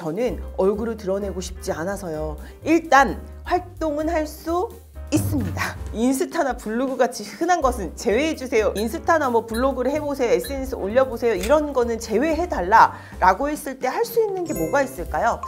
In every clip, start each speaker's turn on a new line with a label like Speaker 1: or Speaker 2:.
Speaker 1: 저는 얼굴을 드러내고 싶지 않아서요. 일단 활동은 할 수 있습니다. 인스타나 블로그 같이 흔한 것은 제외해주세요. 인스타나 뭐 블로그를 해보세요. SNS 올려보세요. 이런 거는 제외해달라 라고 했을 때 할 수 있는 게 뭐가 있을까요?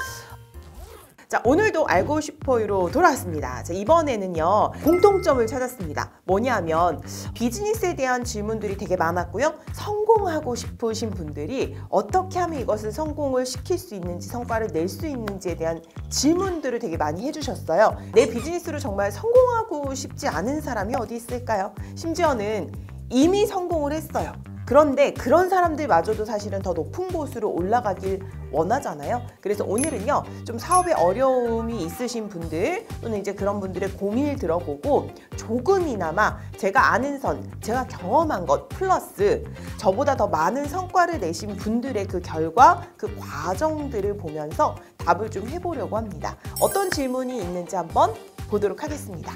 Speaker 1: 자, 오늘도 알고 싶어요로 돌아왔습니다. 자, 이번에는요, 공통점을 찾았습니다. 뭐냐면 비즈니스에 대한 질문들이 되게 많았고요. 성공하고 싶으신 분들이 어떻게 하면 이것을 성공을 시킬 수 있는지, 성과를 낼 수 있는지에 대한 질문들을 되게 많이 해주셨어요. 내 비즈니스로 정말 성공하고 싶지 않은 사람이 어디 있을까요? 심지어는 이미 성공을 했어요. 그런데 그런 사람들마저도 사실은 더 높은 곳으로 올라가길 원하잖아요. 그래서 오늘은요, 좀 사업에 어려움이 있으신 분들 또는 이제 그런 분들의 고민을 들어보고 조금이나마 제가 아는 선, 제가 경험한 것 플러스 저보다 더 많은 성과를 내신 분들의 그 결과, 그 과정들을 보면서 답을 좀 해보려고 합니다. 어떤 질문이 있는지 한번 보도록 하겠습니다.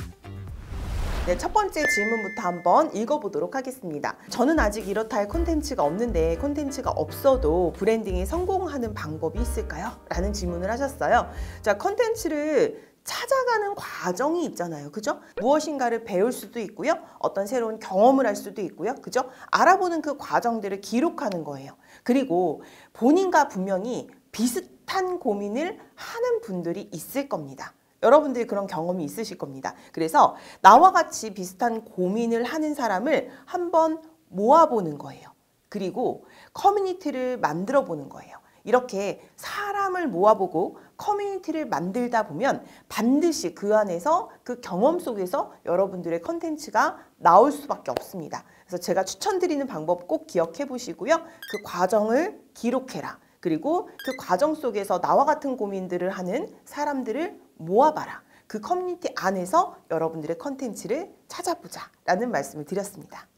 Speaker 1: 네, 첫 번째 질문부터 한번 읽어보도록 하겠습니다. 저는 아직 이렇다 할 콘텐츠가 없는데 콘텐츠가 없어도 브랜딩에 성공하는 방법이 있을까요? 라는 질문을 하셨어요. 자, 콘텐츠를 찾아가는 과정이 있잖아요. 그죠? 무엇인가를 배울 수도 있고요. 어떤 새로운 경험을 할 수도 있고요. 그죠? 알아보는 그 과정들을 기록하는 거예요. 그리고 본인과 분명히 비슷한 고민을 하는 분들이 있을 겁니다. 여러분들이 그런 경험이 있으실 겁니다. 그래서 나와 같이 비슷한 고민을 하는 사람을 한번 모아보는 거예요. 그리고 커뮤니티를 만들어 보는 거예요. 이렇게 사람을 모아보고 커뮤니티를 만들다 보면 반드시 그 안에서 그 경험 속에서 여러분들의 컨텐츠가 나올 수밖에 없습니다. 그래서 제가 추천드리는 방법 꼭 기억해 보시고요. 그 과정을 기록해라. 그리고 그 과정 속에서 나와 같은 고민들을 하는 사람들을 모아봐라. 그 커뮤니티 안에서 여러분들의 컨텐츠를 찾아보자 라는 말씀을 드렸습니다.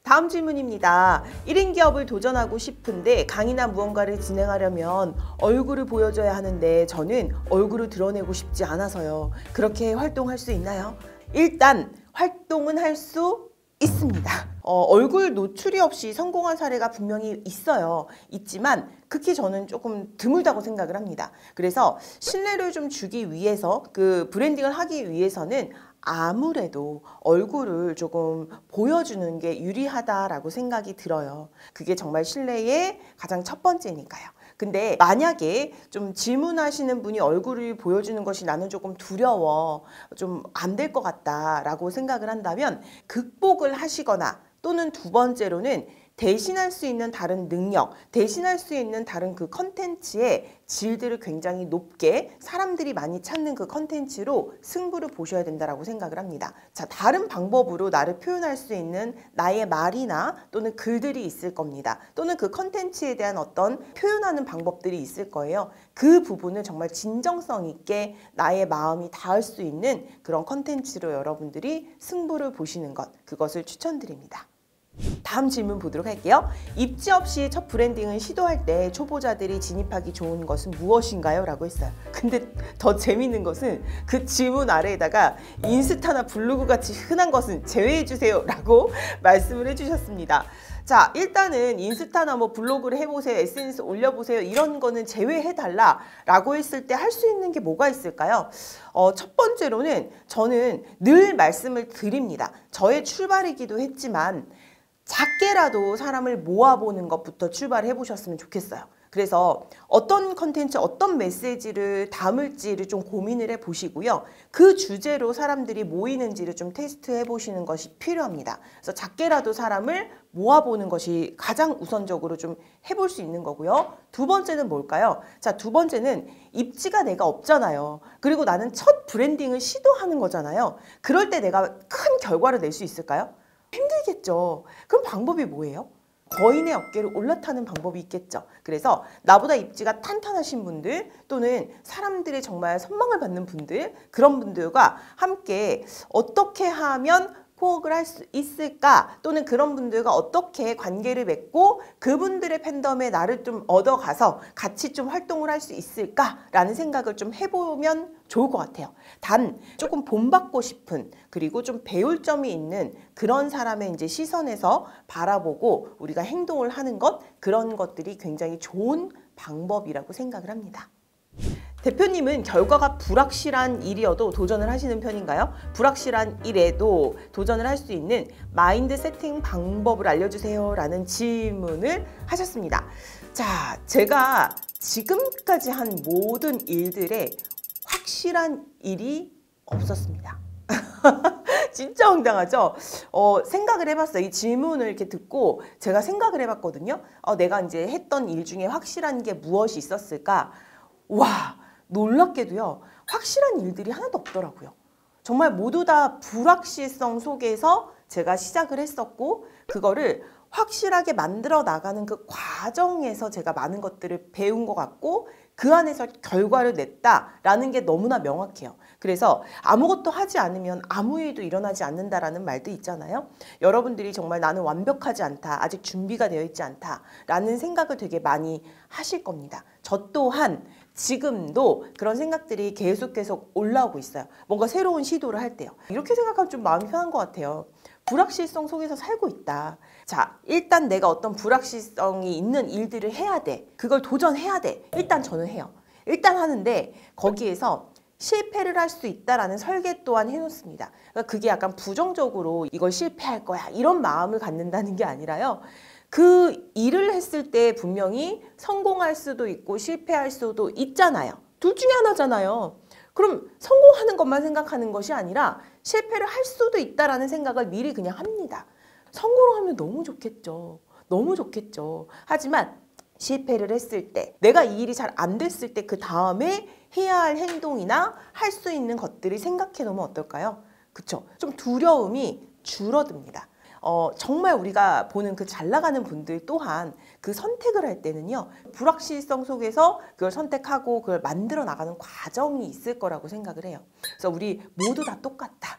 Speaker 1: 다음 질문입니다. 1인 기업을 도전하고 싶은데 강의나 무언가를 진행하려면 얼굴을 보여줘야 하는데 저는 얼굴을 드러내고 싶지 않아서요. 그렇게 활동할 수 있나요? 일단 활동은 할 수 있습니다. 얼굴 노출이 없이 성공한 사례가 분명히 있어요. 있지만 극히 저는 조금 드물다고 생각을 합니다. 그래서 신뢰를 좀 주기 위해서 그 브랜딩을 하기 위해서는 아무래도 얼굴을 조금 보여주는 게 유리하다라고 생각이 들어요. 그게 정말 신뢰의 가장 첫 번째니까요. 근데 만약에 좀 질문하시는 분이 얼굴을 보여주는 것이 나는 조금 두려워, 좀 안 될 것 같다라고 생각을 한다면 극복을 하시거나 또는 두 번째로는 대신할 수 있는 다른 능력, 대신할 수 있는 다른 그 컨텐츠의 질들을 굉장히 높게 사람들이 많이 찾는 그 컨텐츠로 승부를 보셔야 된다고 생각을 합니다. 자, 다른 방법으로 나를 표현할 수 있는 나의 말이나 또는 글들이 있을 겁니다. 또는 그 컨텐츠에 대한 어떤 표현하는 방법들이 있을 거예요. 그 부분을 정말 진정성 있게 나의 마음이 닿을 수 있는 그런 컨텐츠로 여러분들이 승부를 보시는 것, 그것을 추천드립니다. 다음 질문 보도록 할게요. 입지 없이 첫 브랜딩을 시도할 때 초보자들이 진입하기 좋은 것은 무엇인가요? 라고 했어요. 근데 더 재밌는 것은 그 질문 아래에다가 인스타나 블로그 같이 흔한 것은 제외해주세요 라고 말씀을 해주셨습니다. 자, 일단은 인스타나 뭐 블로그를 해보세요. SNS 올려보세요. 이런 거는 제외해달라 라고 했을 때 할 수 있는 게 뭐가 있을까요? 첫 번째로는 저는 늘 말씀을 드립니다. 저의 출발이기도 했지만 작게라도 사람을 모아보는 것부터 출발해 보셨으면 좋겠어요. 그래서 어떤 컨텐츠, 어떤 메시지를 담을지를 좀 고민을 해 보시고요. 그 주제로 사람들이 모이는지를 좀 테스트해 보시는 것이 필요합니다. 그래서 작게라도 사람을 모아보는 것이 가장 우선적으로 좀 해볼 수 있는 거고요. 두 번째는 뭘까요? 자, 두 번째는 입지가 내가 없잖아요. 그리고 나는 첫 브랜딩을 시도하는 거잖아요. 그럴 때 내가 큰 결과를 낼 수 있을까요? 힘들겠죠. 그럼 방법이 뭐예요? 거인의 어깨를 올라타는 방법이 있겠죠. 그래서 나보다 입지가 탄탄하신 분들 또는 사람들의 정말 선망을 받는 분들, 그런 분들과 함께 어떻게 하면 포억을 할 수 있을까, 또는 그런 분들과 어떻게 관계를 맺고 그분들의 팬덤에 나를 좀 얻어가서 같이 좀 활동을 할 수 있을까라는 생각을 좀 해보면 좋을 것 같아요. 단 조금 본받고 싶은, 그리고 좀 배울 점이 있는 그런 사람의 이제 시선에서 바라보고 우리가 행동을 하는 것, 그런 것들이 굉장히 좋은 방법이라고 생각을 합니다. 대표님은 결과가 불확실한 일이어도 도전을 하시는 편인가요? 불확실한 일에도 도전을 할 수 있는 마인드 세팅 방법을 알려주세요 라는 질문을 하셨습니다. 자, 제가 지금까지 한 모든 일들에 확실한 일이 없었습니다. 진짜 황당하죠? 생각을 해봤어요. 이 질문을 이렇게 듣고 제가 생각을 해봤거든요. 내가 이제 했던 일 중에 확실한 게 무엇이 있었을까? 와, 놀랍게도요. 확실한 일들이 하나도 없더라고요. 정말 모두 다 불확실성 속에서 제가 시작을 했었고 그거를 확실하게 만들어 나가는 그 과정에서 제가 많은 것들을 배운 것 같고 그 안에서 결과를 냈다라는 게 너무나 명확해요. 그래서 아무것도 하지 않으면 아무 일도 일어나지 않는다라는 말도 있잖아요. 여러분들이 정말 나는 완벽하지 않다, 아직 준비가 되어 있지 않다라는 생각을 되게 많이 하실 겁니다. 저 또한 지금도 그런 생각들이 계속 올라오고 있어요. 뭔가 새로운 시도를 할 때요. 이렇게 생각하면 좀 마음이 편한 것 같아요. 불확실성 속에서 살고 있다. 자, 일단 내가 어떤 불확실성이 있는 일들을 해야 돼. 그걸 도전해야 돼. 일단 저는 해요. 일단 하는데 거기에서 실패를 할 수 있다라는 설계 또한 해놓습니다. 그러니까 그게 약간 부정적으로 이걸 실패할 거야 이런 마음을 갖는다는 게 아니라요. 그 일을 했을 때 분명히 성공할 수도 있고 실패할 수도 있잖아요. 둘 중에 하나잖아요. 그럼 성공하는 것만 생각하는 것이 아니라 실패를 할 수도 있다라는 생각을 미리 그냥 합니다. 성공을 하면 너무 좋겠죠. 너무 좋겠죠. 하지만 실패를 했을 때, 내가 이 일이 잘 안 됐을 때 그 다음에 해야 할 행동이나 할 수 있는 것들이 생각해 놓으면 어떨까요? 그쵸? 좀 두려움이 줄어듭니다. 정말 우리가 보는 그 잘 나가는 분들 또한 그 선택을 할 때는요, 불확실성 속에서 그걸 선택하고 그걸 만들어 나가는 과정이 있을 거라고 생각을 해요. 그래서 우리 모두 다 똑같다.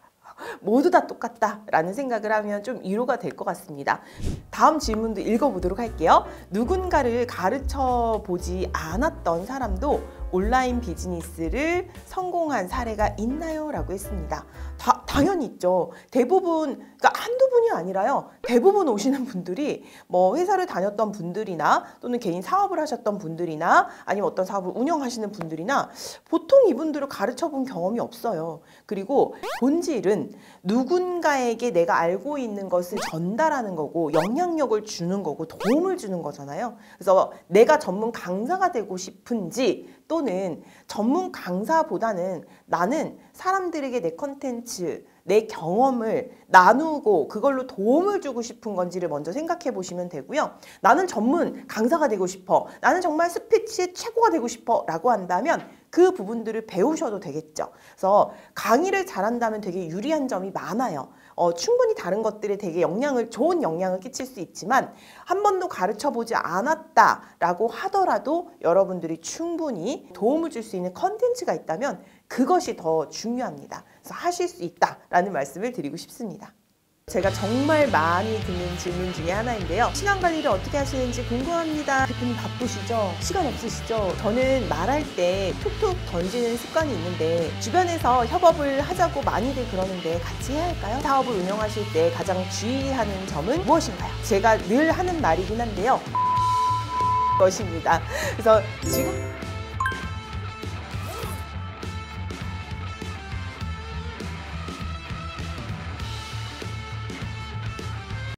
Speaker 1: 모두 다 똑같다라는 생각을 하면 좀 위로가 될 것 같습니다. 다음 질문도 읽어보도록 할게요. 누군가를 가르쳐 보지 않았던 사람도 온라인 비즈니스를 성공한 사례가 있나요? 라고 했습니다. 당연히 있죠. 대부분, 그러니까 한두 분이 아니라요. 대부분 오시는 분들이 뭐 회사를 다녔던 분들이나 또는 개인 사업을 하셨던 분들이나 아니면 어떤 사업을 운영하시는 분들이나 보통 이분들을 가르쳐 본 경험이 없어요. 그리고 본질은 누군가에게 내가 알고 있는 것을 전달하는 거고 영향력을 주는 거고 도움을 주는 거잖아요. 그래서 내가 전문 강사가 되고 싶은지 또는 전문 강사보다는 나는 사람들에게 내 컨텐츠, 내 경험을 나누고 그걸로 도움을 주고 싶은 건지를 먼저 생각해 보시면 되고요. 나는 전문 강사가 되고 싶어. 나는 정말 스피치 최고가 되고 싶어 라고 한다면 그 부분들을 배우셔도 되겠죠. 그래서 강의를 잘한다면 되게 유리한 점이 많아요. 충분히 다른 것들에 되게 좋은 영향을 끼칠 수 있지만 한 번도 가르쳐 보지 않았다라고 하더라도 여러분들이 충분히 도움을 줄 수 있는 컨텐츠가 있다면 그것이 더 중요합니다. 그래서 하실 수 있다라는 말씀을 드리고 싶습니다. 제가 정말 많이 듣는 질문 중에 하나인데요. 시간 관리를 어떻게 하시는지 궁금합니다. 대표님 바쁘시죠? 시간 없으시죠? 저는 말할 때 툭툭 던지는 습관이 있는데 주변에서 협업을 하자고 많이들 그러는데 같이 해야 할까요? 사업을 운영하실 때 가장 주의하는 점은 무엇인가요? 제가 늘 하는 말이긴 한데요. 것입니다. 그래서 지금